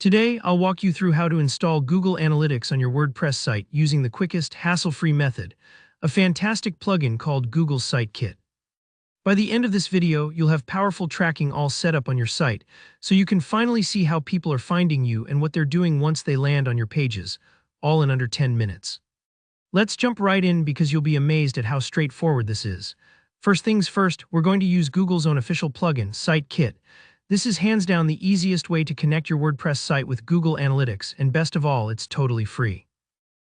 Today, I'll walk you through how to install Google Analytics on your WordPress site using the quickest, hassle-free method, a fantastic plugin called Google Site Kit. By the end of this video, you'll have powerful tracking all set up on your site, so you can finally see how people are finding you and what they're doing once they land on your pages, all in under 10 minutes. Let's jump right in because you'll be amazed at how straightforward this is. First things first, we're going to use Google's own official plugin, Site Kit. This is hands down the easiest way to connect your WordPress site with Google Analytics, and best of all, it's totally free.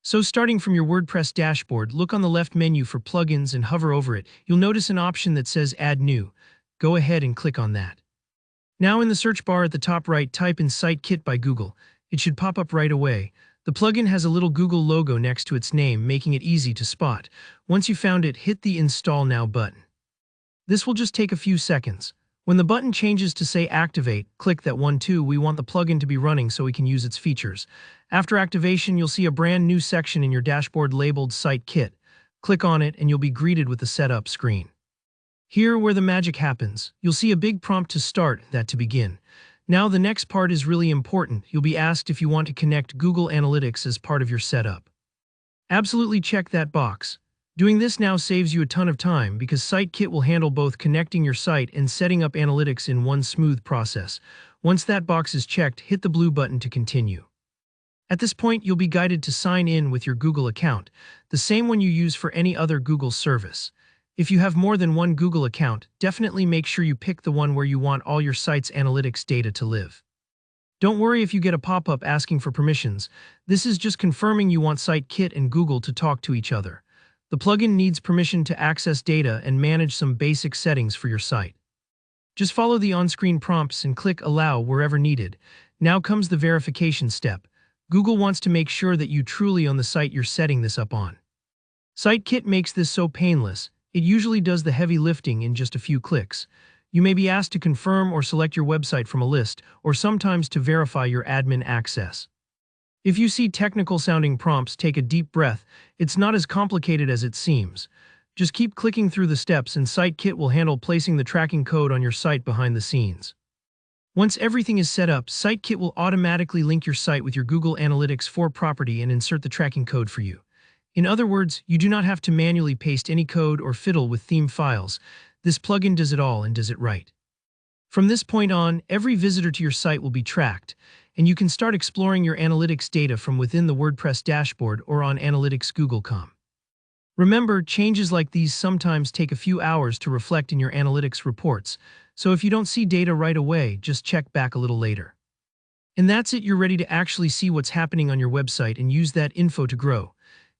So starting from your WordPress dashboard, look on the left menu for plugins and hover over it. You'll notice an option that says Add New. Go ahead and click on that. Now in the search bar at the top right, type in Site Kit by Google. It should pop up right away. The plugin has a little Google logo next to its name, making it easy to spot. Once you found it, hit the Install Now button. This will just take a few seconds. When the button changes to say Activate, click that one too. We want the plugin to be running so we can use its features. After activation, you'll see a brand new section in your dashboard labeled Site Kit. Click on it and you'll be greeted with the setup screen. Here, where the magic happens, you'll see a big prompt to start, that to begin. Now the next part is really important. You'll be asked if you want to connect Google Analytics as part of your setup. Absolutely check that box. Doing this now saves you a ton of time because Site Kit will handle both connecting your site and setting up analytics in one smooth process. Once that box is checked, hit the blue button to continue. At this point, you'll be guided to sign in with your Google account, the same one you use for any other Google service. If you have more than one Google account, definitely make sure you pick the one where you want all your site's analytics data to live. Don't worry if you get a pop-up asking for permissions. This is just confirming you want Site Kit and Google to talk to each other. The plugin needs permission to access data and manage some basic settings for your site. Just follow the on-screen prompts and click Allow wherever needed. Now comes the verification step. Google wants to make sure that you truly own the site you're setting this up on. Site Kit makes this so painless. It usually does the heavy lifting in just a few clicks. You may be asked to confirm or select your website from a list, or sometimes to verify your admin access. If you see technical-sounding prompts, take a deep breath. It's not as complicated as it seems. Just keep clicking through the steps and Site Kit will handle placing the tracking code on your site behind the scenes. Once everything is set up, Site Kit will automatically link your site with your Google Analytics 4 property and insert the tracking code for you. In other words, you do not have to manually paste any code or fiddle with theme files. This plugin does it all and does it right. From this point on, every visitor to your site will be tracked, and you can start exploring your analytics data from within the WordPress dashboard or on Analytics Google.com. Remember, changes like these sometimes take a few hours to reflect in your analytics reports, so if you don't see data right away, just check back a little later. And that's it, you're ready to actually see what's happening on your website and use that info to grow.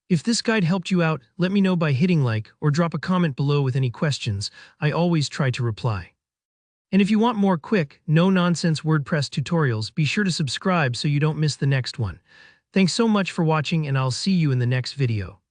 If this guide helped you out, let me know by hitting like or drop a comment below with any questions. I always try to reply. And if you want more quick, no-nonsense WordPress tutorials, be sure to subscribe so you don't miss the next one. Thanks so much for watching, and I'll see you in the next video.